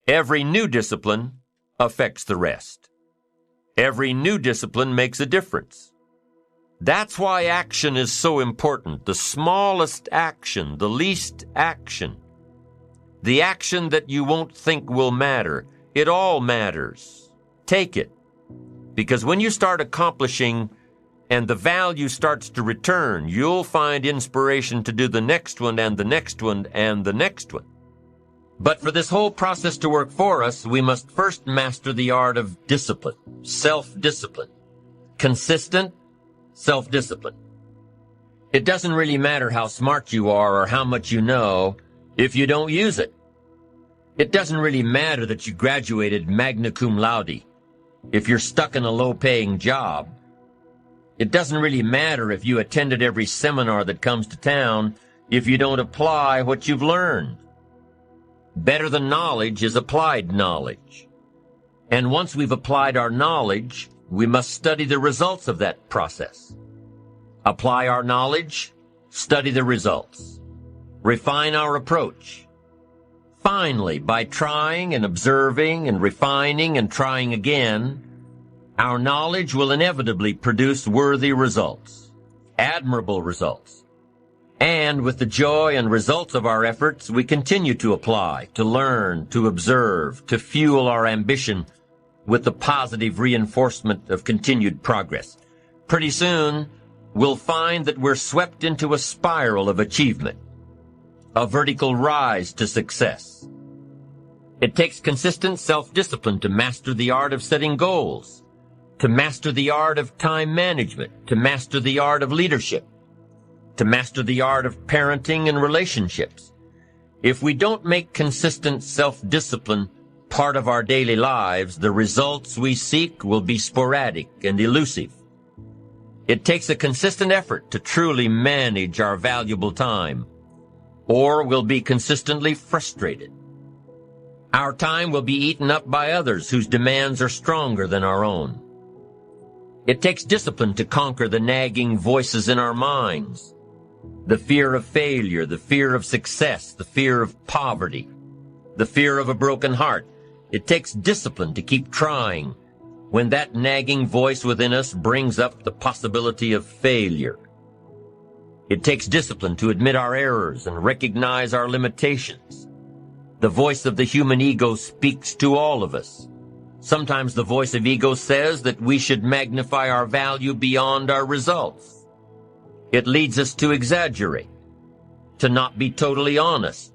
Every new discipline affects the rest. Every new discipline makes a difference. That's why action is so important. The smallest action, the least action. The action that you won't think will matter. It all matters. Take it. Because when you start accomplishing and the value starts to return, you'll find inspiration to do the next one and the next one and the next one. But for this whole process to work for us, we must first master the art of discipline, self-discipline, consistent self-discipline. It doesn't really matter how smart you are or how much you know if you don't use it. It doesn't really matter that you graduated magna cum laude if you're stuck in a low-paying job. It doesn't really matter if you attended every seminar that comes to town if you don't apply what you've learned. Better than knowledge is applied knowledge. And once we've applied our knowledge, we must study the results of that process. Apply our knowledge, study the results. Refine our approach. Finally, by trying and observing and refining and trying again, our knowledge will inevitably produce worthy results, admirable results. And with the joy and results of our efforts, we continue to apply, to learn, to observe, to fuel our ambition with the positive reinforcement of continued progress. Pretty soon, we'll find that we're swept into a spiral of achievement, a vertical rise to success. It takes consistent self-discipline to master the art of setting goals, to master the art of time management, to master the art of leadership, to master the art of parenting and relationships. If we don't make consistent self-discipline part of our daily lives, the results we seek will be sporadic and elusive. It takes a consistent effort to truly manage our valuable time, or we'll be consistently frustrated. Our time will be eaten up by others whose demands are stronger than our own. It takes discipline to conquer the nagging voices in our minds. The fear of failure, the fear of success, the fear of poverty, the fear of a broken heart. It takes discipline to keep trying when that nagging voice within us brings up the possibility of failure. It takes discipline to admit our errors and recognize our limitations. The voice of the human ego speaks to all of us. Sometimes the voice of ego says that we should magnify our value beyond our results. It leads us to exaggerate, to not be totally honest.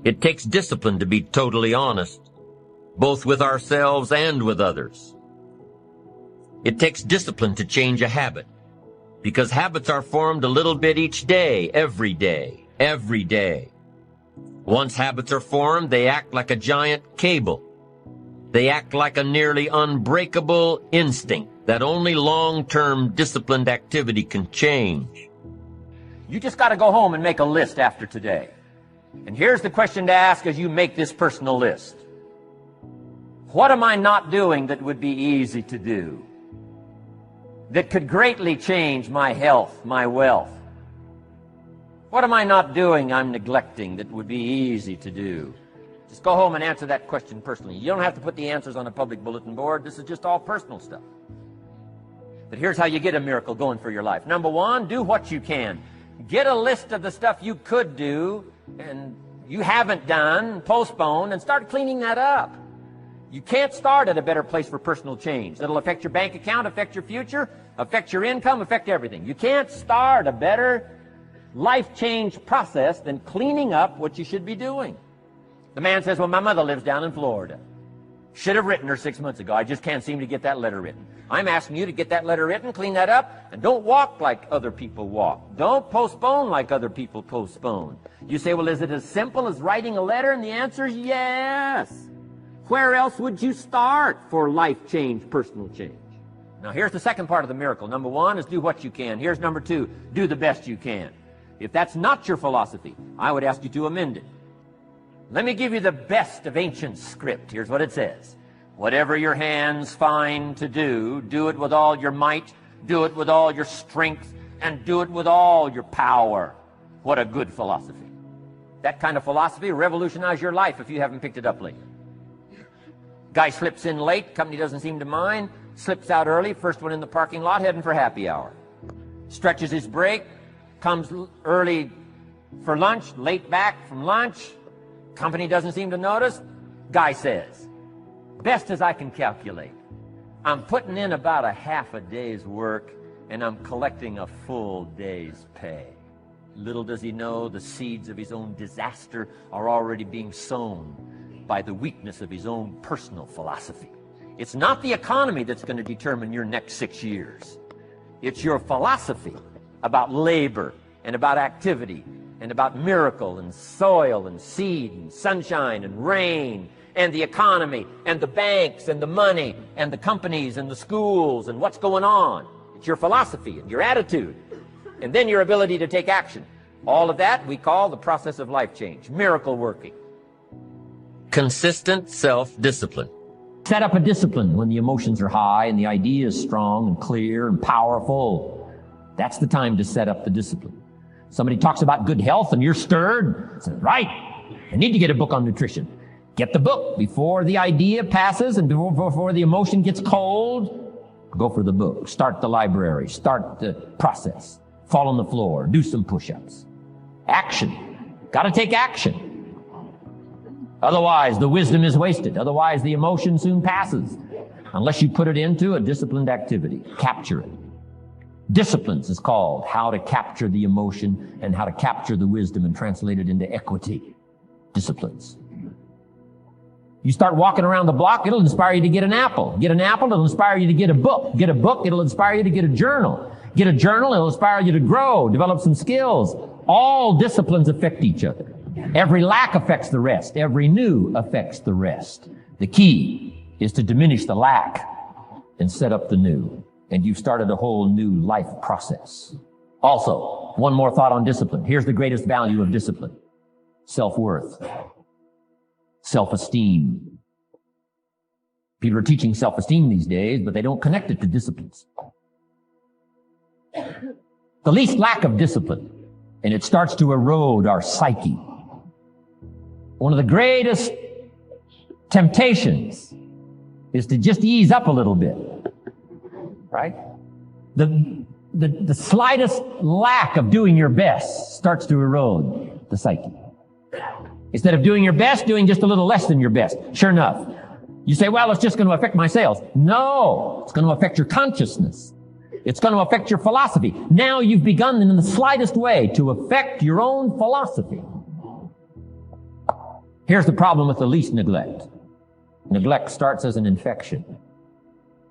It takes discipline to be totally honest, both with ourselves and with others. It takes discipline to change a habit, because habits are formed a little bit each day, every day, every day. Once habits are formed, they act like a giant cable. They act like a nearly unbreakable instinct that only long-term disciplined activity can change. You just got to go home and make a list after today. And here's the question to ask as you make this personal list. What am I not doing that would be easy to do? That could greatly change my health, my wealth? What am I not doing I'm neglecting that would be easy to do? Just go home and answer that question personally. You don't have to put the answers on a public bulletin board. This is just all personal stuff. But here's how you get a miracle going for your life. Number one, do what you can. Get a list of the stuff you could do and you haven't done, postponed, and start cleaning that up. You can't start at a better place for personal change. That'll affect your bank account, affect your future, affect your income, affect everything. You can't start a better life change process than cleaning up what you should be doing. The man says, well, my mother lives down in Florida. Should have written her 6 months ago. I just can't seem to get that letter written. I'm asking you to get that letter written, clean that up, and don't walk like other people walk. Don't postpone like other people postpone. You say, well, is it as simple as writing a letter? And the answer is yes. Where else would you start for life change, personal change? Now, here's the second part of the miracle. Number one is do what you can. Here's number two, do the best you can. If that's not your philosophy, I would ask you to amend it. Let me give you the best of ancient script. Here's what it says. Whatever your hands find to do, do it with all your might, do it with all your strength, and do it with all your power. What a good philosophy. That kind of philosophy will revolutionize your life if you haven't picked it up lately. Guy slips in late, company doesn't seem to mind, slips out early, first one in the parking lot, heading for happy hour. Stretches his break, comes early for lunch, late back from lunch, company doesn't seem to notice. Guy says, best as I can calculate, I'm putting in about a half a day's work and I'm collecting a full day's pay. Little does he know the seeds of his own disaster are already being sown by the weakness of his own personal philosophy. It's not the economy that's going to determine your next 6 years. It's your philosophy about labor and about activity and about miracle and soil and seed and sunshine and rain and the economy and the banks and the money and the companies and the schools and what's going on. It's your philosophy and your attitude, and then your ability to take action. All of that we call the process of life change, miracle working. Consistent self-discipline. Set up a discipline when the emotions are high and the idea is strong and clear and powerful. That's the time to set up the discipline. Somebody talks about good health and you're stirred. Say, right, I need to get a book on nutrition. Get the book before the idea passes and before the emotion gets cold. Go for the book. Start the library. Start the process. Fall on the floor. Do some push-ups. Action. Got to take action. Otherwise, the wisdom is wasted. Otherwise, the emotion soon passes. Unless you put it into a disciplined activity. Capture it. Disciplines is called how to capture the emotion and how to capture the wisdom and translate it into equity. Disciplines. You start walking around the block, it'll inspire you to get an apple. Get an apple, it'll inspire you to get a book. Get a book, it'll inspire you to get a journal. Get a journal, it'll inspire you to grow, develop some skills. All disciplines affect each other. Every lack affects the rest. Every new affects the rest. The key is to diminish the lack and set up the new. And you've started a whole new life process. Also, one more thought on discipline. Here's the greatest value of discipline. Self-worth. Self-esteem. People are teaching self-esteem these days, but they don't connect it to disciplines. The least lack of discipline, and it starts to erode our psyche. One of the greatest temptations is to just ease up a little bit, right? The slightest lack of doing your best starts to erode the psyche. Instead of doing your best, doing just a little less than your best. Sure enough. You say, well, it's just going to affect my sales. No, it's going to affect your consciousness. It's going to affect your philosophy. Now you've begun in the slightest way to affect your own philosophy. Here's the problem with the least neglect. Neglect starts as an infection.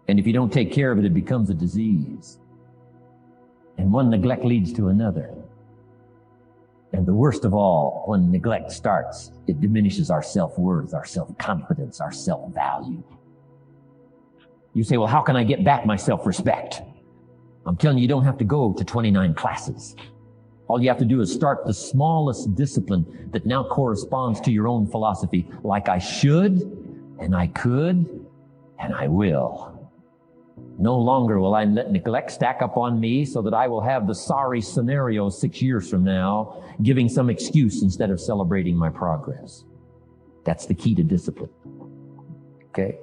And if you don't take care of it, it becomes a disease. And one neglect leads to another. And the worst of all, when neglect starts, it diminishes our self-worth, our self-confidence, our self-value. You say, well, how can I get back my self-respect? I'm telling you, you don't have to go to 29 classes. All you have to do is start the smallest discipline that now corresponds to your own philosophy, like I should, and I could, and I will. No longer will I let neglect stack up on me so that I will have the sorry scenario 6 years from now, giving some excuse instead of celebrating my progress. That's the key to discipline. Okay?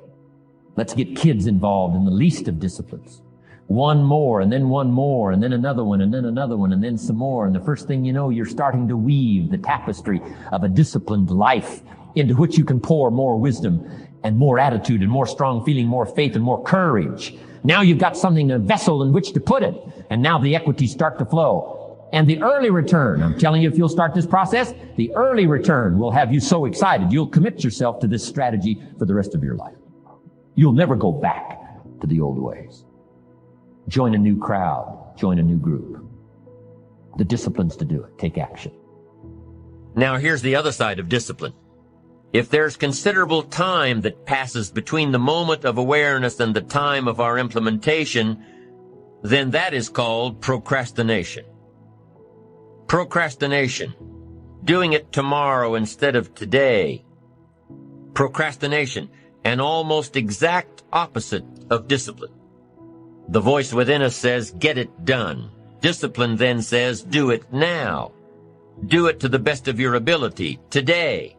Let's get kids involved in the least of disciplines. One more, and then one more, and then another one, and then another one, and then some more. And the first thing you know, you're starting to weave the tapestry of a disciplined life into which you can pour more wisdom and more attitude and more strong feeling, more faith and more courage. Now you've got something, a vessel in which to put it. And now the equities start to flow. And the early return, I'm telling you, if you'll start this process, the early return will have you so excited. You'll commit yourself to this strategy for the rest of your life. You'll never go back to the old ways. Join a new crowd. Join a new group. The disciplines to do it. Take action. Now here's the other side of discipline. If there's considerable time that passes between the moment of awareness and the time of our implementation, then that is called procrastination. Procrastination. Doing it tomorrow instead of today. Procrastination. An almost exact opposite of discipline. The voice within us says, get it done. Discipline then says, do it now. Do it to the best of your ability, today,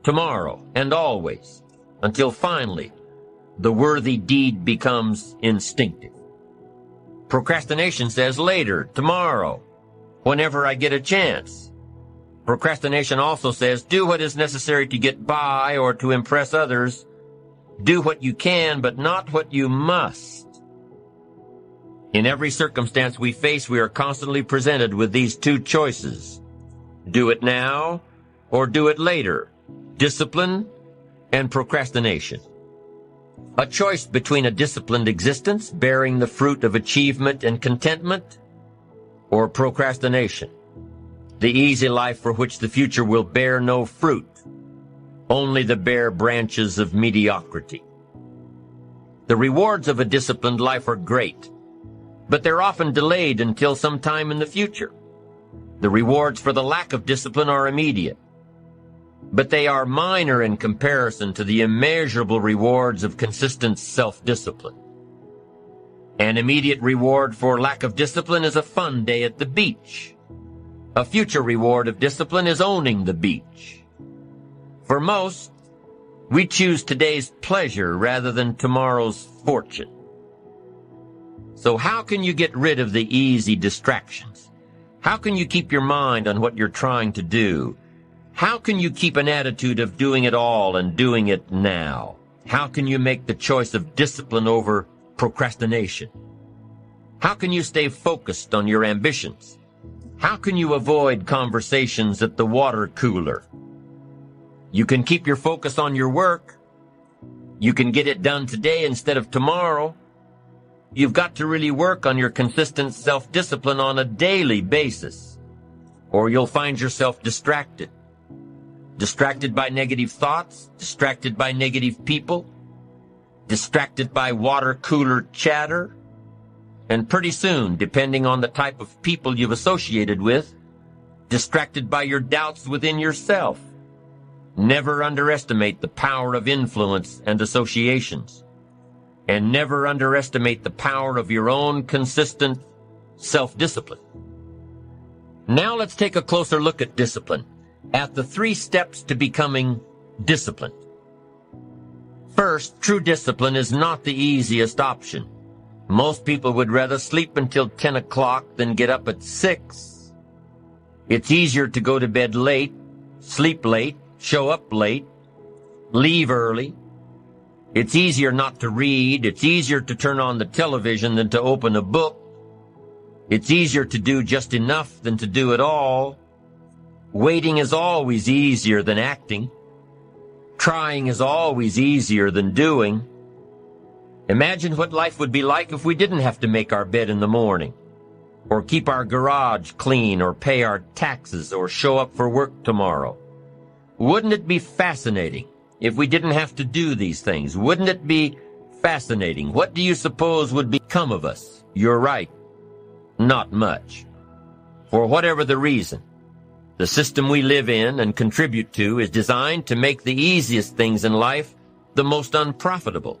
tomorrow, and always. until finally the worthy deed becomes instinctive. Procrastination says later, tomorrow, whenever I get a chance. Procrastination also says do what is necessary to get by or to impress others. Do what you can, but not what you must. In every circumstance we face, we are constantly presented with these two choices. Do it now or do it later. Discipline and procrastination. A choice between a disciplined existence, bearing the fruit of achievement and contentment, or procrastination, the easy life for which the future will bear no fruit, only the bare branches of mediocrity. The rewards of a disciplined life are great, but they're often delayed until some time in the future. The rewards for the lack of discipline are immediate, but they are minor in comparison to the immeasurable rewards of consistent self-discipline. An immediate reward for lack of discipline is a fun day at the beach. A future reward of discipline is owning the beach. For most, we choose today's pleasure rather than tomorrow's fortune. So how can you get rid of the easy distractions? How can you keep your mind on what you're trying to do? How can you keep an attitude of doing it all and doing it now? How can you make the choice of discipline over procrastination? How can you stay focused on your ambitions? How can you avoid conversations at the water cooler? You can keep your focus on your work. You can get it done today instead of tomorrow. You've got to really work on your consistent self-discipline on a daily basis, or you'll find yourself distracted. Distracted by negative thoughts, distracted by negative people, distracted by water cooler chatter, and pretty soon, depending on the type of people you've associated with, distracted by your doubts within yourself. Never underestimate the power of influence and associations, and never underestimate the power of your own consistent self-discipline. Now let's take a closer look at discipline, at the 3 steps to becoming disciplined. First, true discipline is not the easiest option. Most people would rather sleep until 10 o'clock than get up at 6. It's easier to go to bed late, sleep late, show up late, leave early. It's easier not to read. It's easier to turn on the television than to open a book. It's easier to do just enough than to do it all. Waiting is always easier than acting. Trying is always easier than doing. Imagine what life would be like if we didn't have to make our bed in the morning, or keep our garage clean, or pay our taxes, or show up for work tomorrow. Wouldn't it be fascinating if we didn't have to do these things? Wouldn't it be fascinating? What do you suppose would become of us? You're right. Not much. For whatever the reason, the system we live in and contribute to is designed to make the easiest things in life the most unprofitable.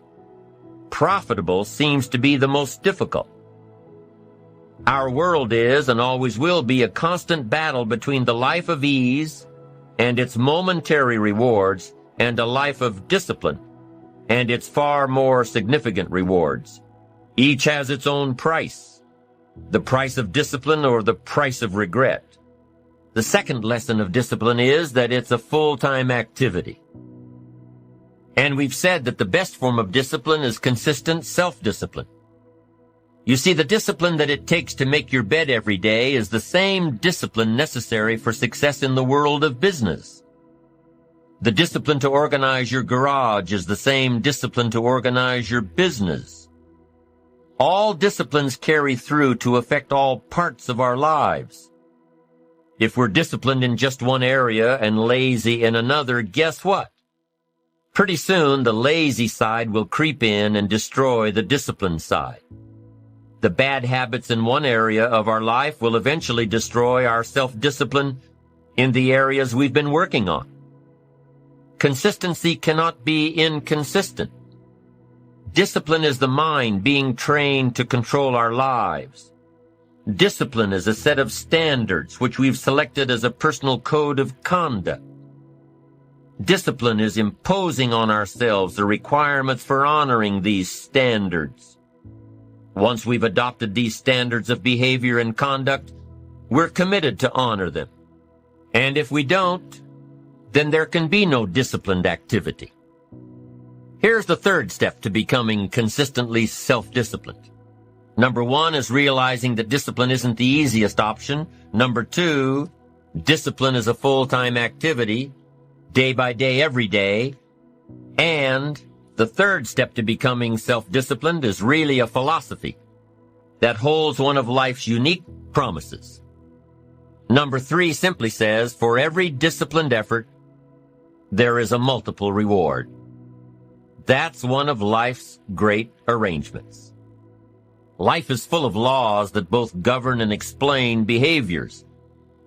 Profitable seems to be the most difficult. Our world is and always will be a constant battle between the life of ease and its momentary rewards and a life of discipline and its far more significant rewards. Each has its own price, the price of discipline or the price of regret. The second lesson of discipline is that it's a full-time activity. And we've said that the best form of discipline is consistent self-discipline. You see, the discipline that it takes to make your bed every day is the same discipline necessary for success in the world of business. The discipline to organize your garage is the same discipline to organize your business. All disciplines carry through to affect all parts of our lives. If we're disciplined in just one area and lazy in another, guess what? Pretty soon, the lazy side will creep in and destroy the disciplined side. The bad habits in one area of our life will eventually destroy our self-discipline in the areas we've been working on. Consistency cannot be inconsistent. Discipline is the mind being trained to control our lives. Discipline is a set of standards which we've selected as a personal code of conduct. Discipline is imposing on ourselves the requirements for honoring these standards. Once we've adopted these standards of behavior and conduct, we're committed to honor them. And if we don't, then there can be no disciplined activity. Here's the third step to becoming consistently self-disciplined. Number 1 is realizing that discipline isn't the easiest option. Number 2, discipline is a full-time activity, day by day, every day. And the third step to becoming self-disciplined is really a philosophy that holds one of life's unique promises. Number 3 simply says, for every disciplined effort, there is a multiple reward. That's one of life's great arrangements. Life is full of laws that both govern and explain behaviors.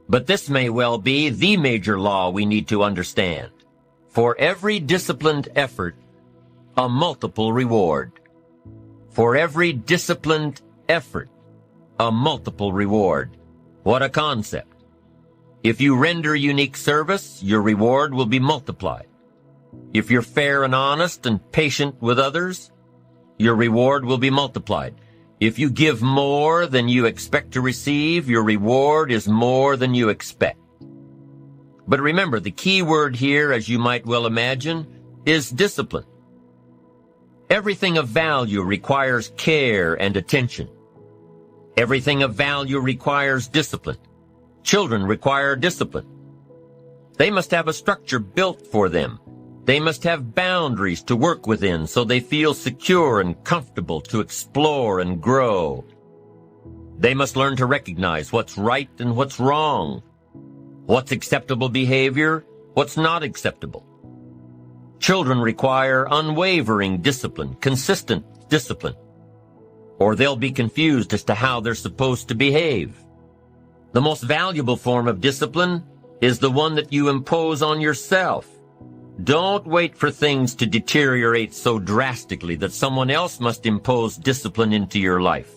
But this may well be the major law we need to understand. For every disciplined effort, a multiple reward. For every disciplined effort, a multiple reward. What a concept. If you render unique service, your reward will be multiplied. If you're fair and honest and patient with others, your reward will be multiplied. If you give more than you expect to receive, your reward is more than you expect. But remember, the key word here, as you might well imagine, is discipline. Everything of value requires care and attention. Everything of value requires discipline. Children require discipline. They must have a structure built for them. They must have boundaries to work within so they feel secure and comfortable to explore and grow. They must learn to recognize what's right and what's wrong, what's acceptable behavior, what's not acceptable. Children require unwavering discipline, consistent discipline, or they'll be confused as to how they're supposed to behave. The most valuable form of discipline is the one that you impose on yourself. Don't wait for things to deteriorate so drastically that someone else must impose discipline into your life.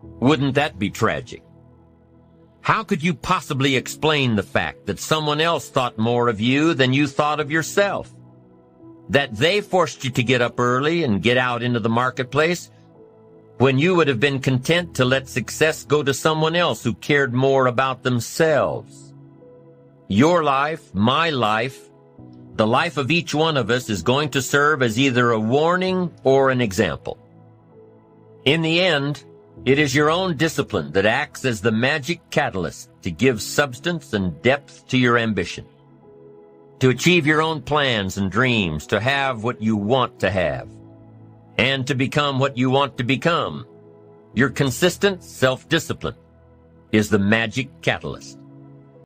Wouldn't that be tragic? How could you possibly explain the fact that someone else thought more of you than you thought of yourself? That they forced you to get up early and get out into the marketplace when you would have been content to let success go to someone else who cared more about themselves? Your life, my life, the life of each one of us is going to serve as either a warning or an example. In the end, it is your own discipline that acts as the magic catalyst to give substance and depth to your ambition, to achieve your own plans and dreams, to have what you want to have, and to become what you want to become. Your consistent self-discipline is the magic catalyst.